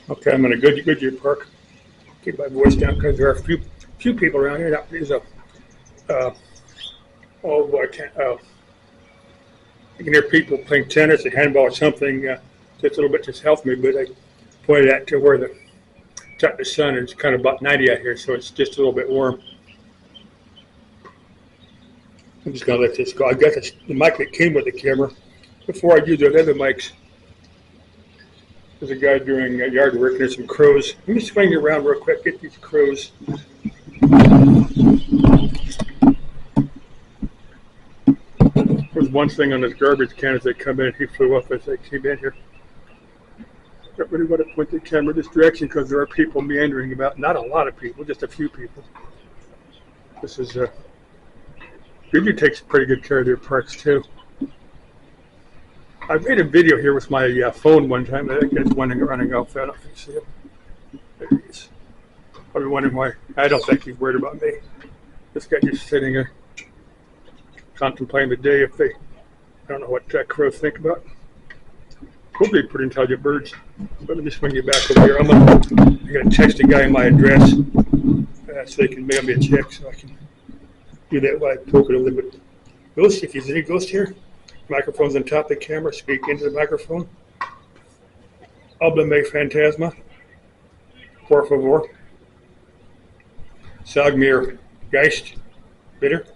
Okay, I'm in a Goodyear Park. Keep my voice down because there are a few people around here. Now, there's a oh boy, I can't. You can hear people playing tennis or handball or something. Just a little bit just helped me, but I pointed out to where the sun is kind of about 90 out here, so it's just a little bit warm. I'm just gonna let this go. I got the mic that came with the camera. Before I use those other mics, there's a guy doing yard work. There's some crows. Let me swing you around real quick. Get these crows. There's one thing on this garbage can as they come in. He flew up as they came in here. Don't really want to point the camera this direction because there are people meandering about. Not a lot of people, just a few people. This is Goodyear takes pretty good care of their parks too. I made a video here with my phone one time. I think it's running off. I don't think you see it. There he is. I've been wondering why. I don't think he's worried about me. This guy just sitting here contemplating the day. I don't know what crows think about. Hopefully pretty intelligent birds. But let me swing you back over here. I'm gonna text a guy my address so they can mail me a check so I can do that while I poke it a little bit. Ghost, if there's any ghost here, microphone's on top of the camera, speak into the microphone. Háblame fantasma, por favor. Sag mir Geist, bitte.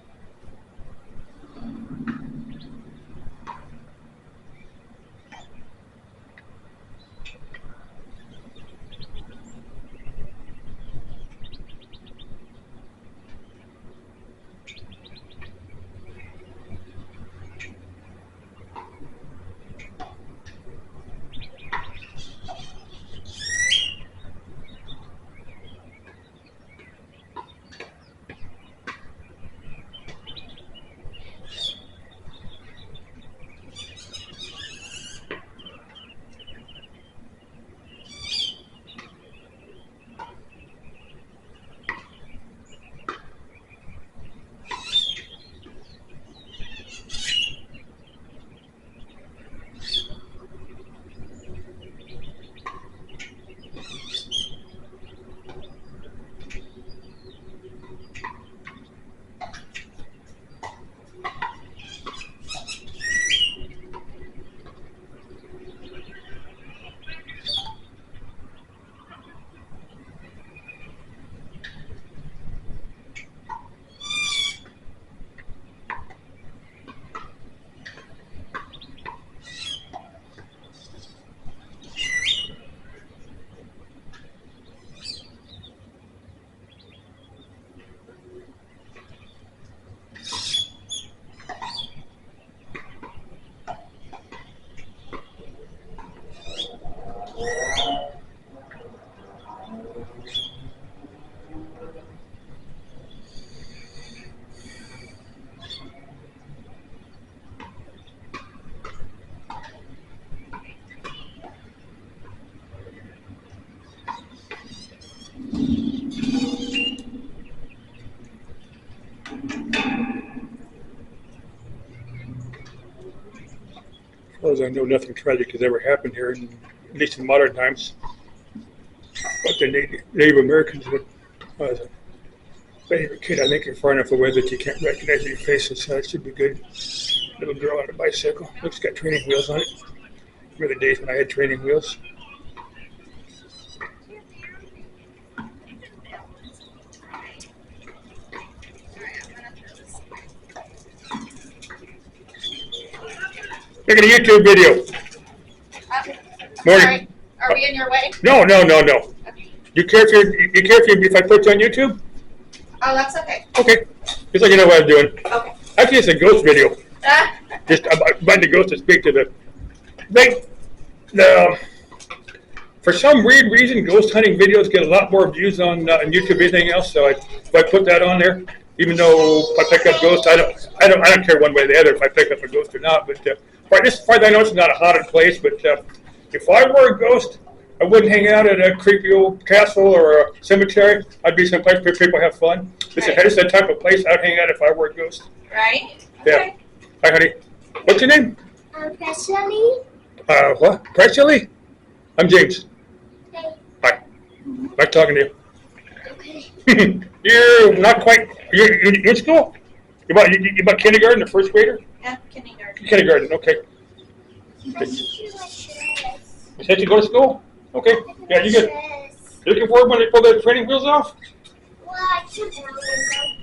As far as I know, nothing tragic has ever happened here, at least in modern times. But the Native Americans would, as a favorite kid, I think you're far enough away that you can't recognize your faces, so it should be good. Little girl on a bicycle. Looks got training wheels on it. Remember the days when I had training wheels? Look at a YouTube video. Morning. Sorry, are we in your way? No. Okay. You care if I put you on YouTube? Oh, that's okay. Okay. Just so you know what I'm doing. Okay. Actually, it's a ghost video. Just about the ghost to speak to for some weird reason, ghost hunting videos get a lot more views on YouTube than anything else. So if I put that on there, even though if I pick up ghosts, I don't care one way or the other if I pick up a ghost or not. But as far as I know, it's not a haunted place. But if I were a ghost, I wouldn't hang out at a creepy old castle or a cemetery. I'd be someplace where people have fun. This is the type of place I'd hang out if I were a ghost. Right? Yeah. Okay. Hi, honey. What's your name? Presley. What? Presley? I'm James. Hey. Nice talking to Okay. you. You're not quite. You're in school. You about kindergarten or first grader? Yeah, kindergarten. Kindergarten. Okay. You said you go to school. Okay. Yeah, you get. You looking forward when they pull the training wheels off? Well, I can't balance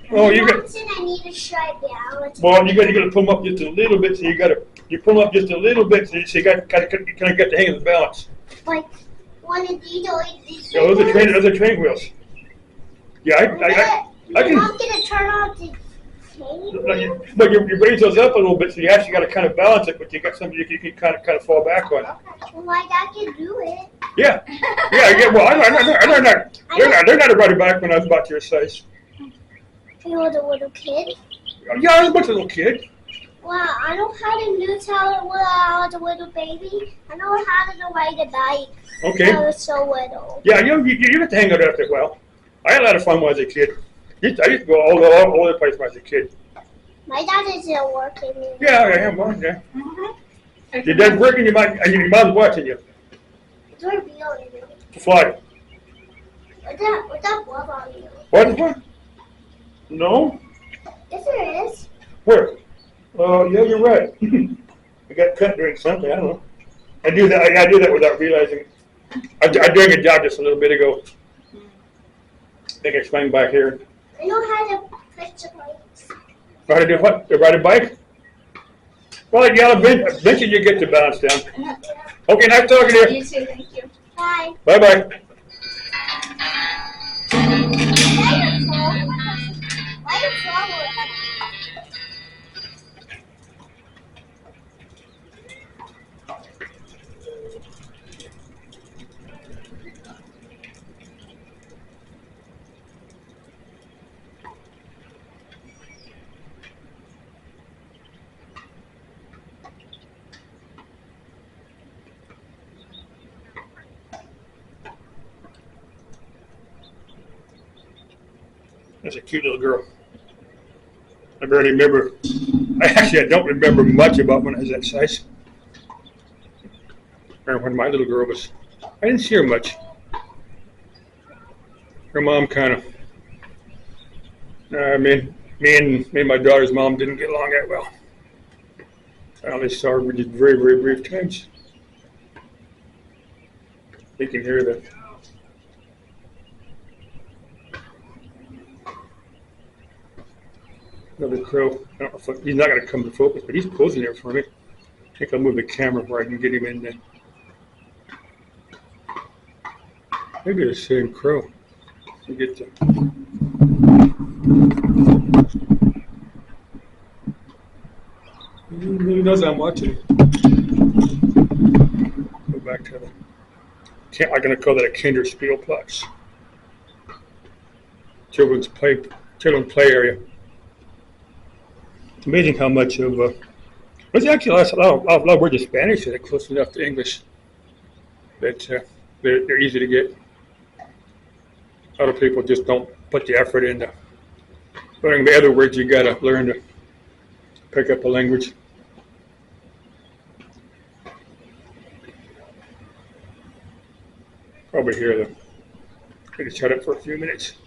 them. Oh, you got. I need to try balance. Well, you got to pull them up just a little bit. So you pull them up just a little bit. So you got kind of get the hang of the balance. Like one of these or these. Yeah, those are training wheels. Yeah, I can. I'm gonna turn off the thing. But you raise those up a little bit, so you actually got to kind of balance it. But you got something you can kind of fall back on. Well, my dad can do it. Yeah. Well, I learned that. They're not riding back when I was about your size. You was a little kid. Yeah, I was a bunch of little kid. Well, I know how to use how when I was a little baby. I know how to ride a bike. Okay. I was so little. Yeah, you get the hang of it after a while. I had a lot of fun when I was a kid. I used to go all over the place when I was a kid. My dad isn't working. Yeah, well, yeah. Mm-hmm. Your dad's working, your mom's watching you. They're real. Fly. What's that glove on you? What? No? Yes, there is. Where? Yeah, you're right. I got cut during something. I don't know. I do that without realizing. I doing a job just a little bit ago. I think I swung by here. I know how to push the bikes. Know how to do what? To ride a bike? Well, yeah, eventually you get to balance down. Okay, nice talking to you. You too, thank you. Bye. Bye-bye. Why your phone? That's a cute little girl. I barely remember. I don't remember much about when I was that size. Or when my little girl was. I didn't see her much. Her mom kind of. Me and my daughter's mom didn't get along that well. I only saw her just very, very brief times. You can hear that. Another crow. I don't know if he's not going to come to focus, but he's posing there for me. I think I'll move the camera where I can get him in there. Maybe the same crow. You get to. He knows I'm watching. Go back to the. I'm going to call that a Kinderspielplatz. Children's play area. It's amazing how much of there's actually a lot of words in Spanish that are close enough to English that they're easy to get. A lot of people just don't put the effort into learning the other words. You got to learn to pick up a language. Probably hear them. I can shut up for a few minutes.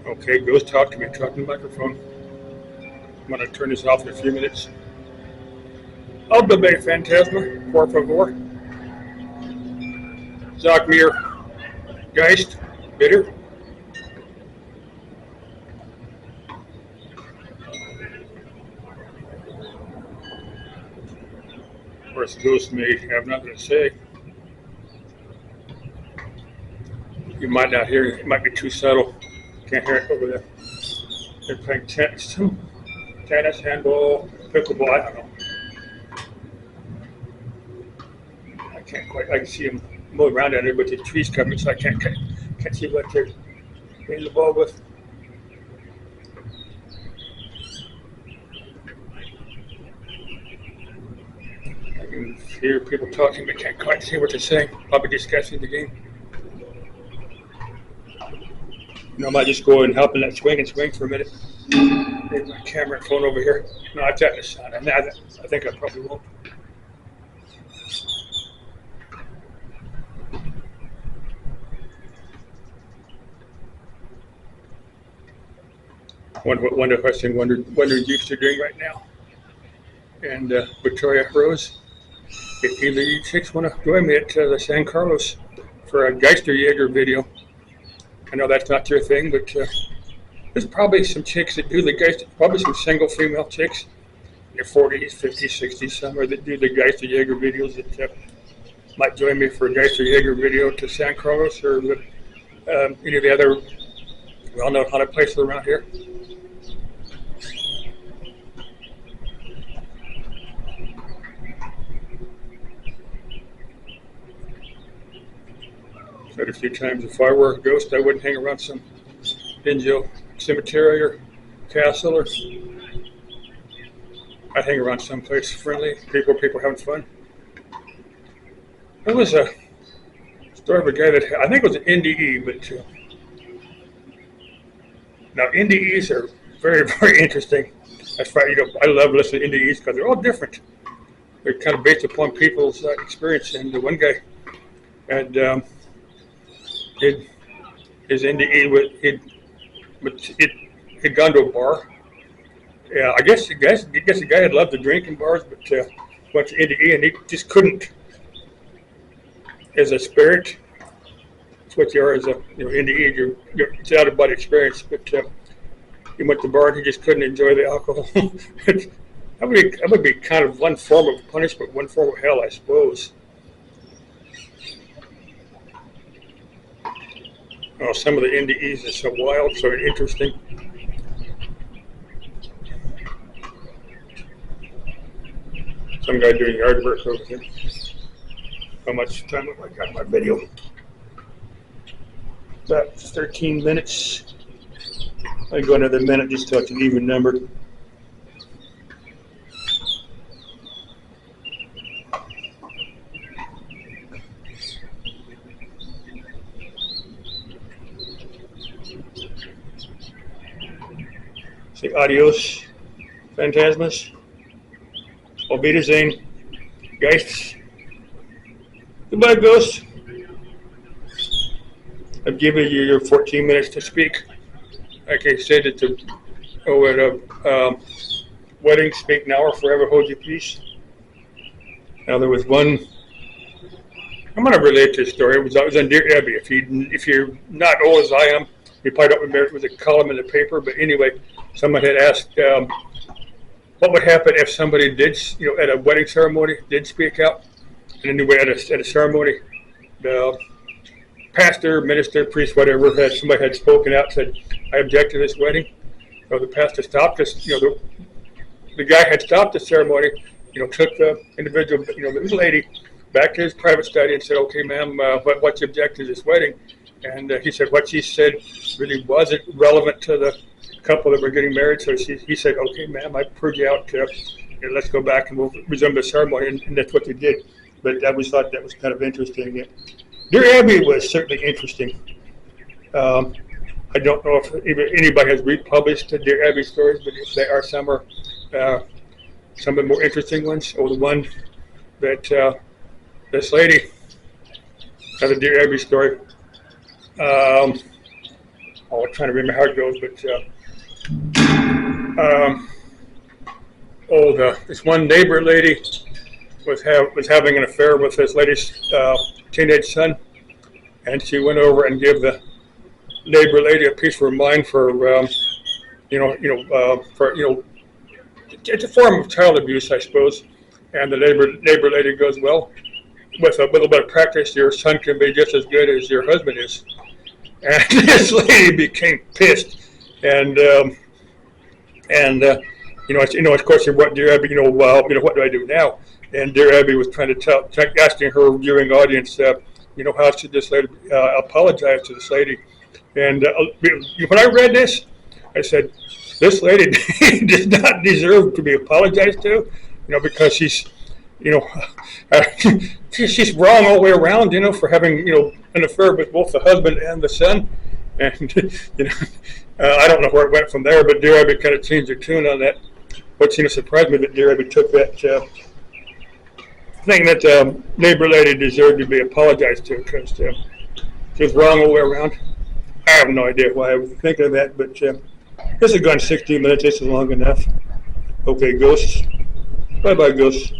Okay, Ghost, talk to me. Talk to the microphone. I'm going to turn this off in a few minutes. Albebe Phantasma, por favor. Sag mir, Geist, bitte. Of course, the ghost may have nothing to say. You might not hear it. It might be too subtle. Can't hear it over there. They're playing tennis, handball, pickleball. I don't know. I can't quite. I can see them move around down there, but the trees covered, so I can't see what they're hitting the ball with. I can hear people talking, but can't quite see what they're saying. Probably discussing the game. I might just go and help in that swing for a minute. Leave my camera and phone over here. No, I've got the sun. I think I probably won't. Wonder question. Wonder you are doing right now. And Victoria Rose. If either you chicks want to join me at the San Carlos for a Geisterjäger video. I know that's not your thing, but there's probably some chicks that do the Geister, probably some single female chicks in their 40s, 50s, 60s, somewhere that do the Geisterjäger videos that might join me for a Geisterjäger video to San Carlos or any of the other well-known haunted places around here. Said a few times, if I were a ghost, I wouldn't hang around some dingy cemetery or castle, or I'd hang around someplace friendly, people having fun. There was a story of a guy that I think it was an NDE, but now NDEs are very, very interesting. That's why I love listening to NDEs because they're all different. They're kind of based upon people's experience. And the one guy had his NDE he'd gone to a bar. Yeah, I guess the guy had loved to drink in bars, but went to NDE and he just couldn't. As a spirit, that's what you are as a NDE. It's out of body experience, but he went to the bar and he just couldn't enjoy the alcohol. That would be kind of one form of punishment, one form of hell, I suppose. Oh, some of the NDEs are so wild, so interesting. Some guy doing yard work over here. How much time have I got in my video? About 13 minutes. I go another minute just till it's an even number. Say adios, Phantasmas. Auf Wiedersehen, Geists. Goodbye, ghosts. I've given you your 14 minutes to speak. Like I said at a wedding, speak now or forever hold your peace. Now there was one. I'm going to relate this story. It was on Dear Abby. If you're not old as I am, you probably don't remember it was a column in the paper. But anyway, someone had asked what would happen if somebody did, at a wedding ceremony, did speak out. And anyway, at a ceremony, the pastor, minister, priest, whatever, somebody had spoken out and said, I object to this wedding. So the pastor stopped us. The guy had stopped the ceremony, took the individual, this lady, back to his private study and said, okay, ma'am, what's your objection to this wedding? And he said what she said really wasn't relevant to the couple that were getting married. So he said, okay, ma'am, I purge you out. Let's go back and we'll resume the ceremony. And that's what they did. But I always thought that was kind of interesting. Dear Abby was certainly interesting. I don't know if anybody has republished the Dear Abby stories, but if there are some of the more interesting ones, or the one that this lady has a Dear Abby story. I'm trying to remember how it goes, but this one neighbor lady was having an affair with this lady's teenage son, and she went over and gave the neighbor lady a piece of her mind for it's a form of child abuse, I suppose. And the neighbor lady goes, well, with a little bit of practice, your son can be just as good as your husband is. And this lady became pissed, and of course, what dear Abby, what do I do now? And dear Abby was trying to asking her viewing audience, how should this lady apologize to this lady? And when I read this, I said, this lady does not deserve to be apologized to, because she's, she's wrong all the way around, for having, an affair with both the husband and the son. And, I don't know where it went from there, but dear Abby kind of changed her tune on that. What surprised me that dear Abby took that thing that neighbor lady deserved to be apologized to, because she was wrong all the way around. I have no idea why I was thinking of that, but this has gone 16 minutes. This is long enough. Okay, ghosts. Bye-bye, ghosts.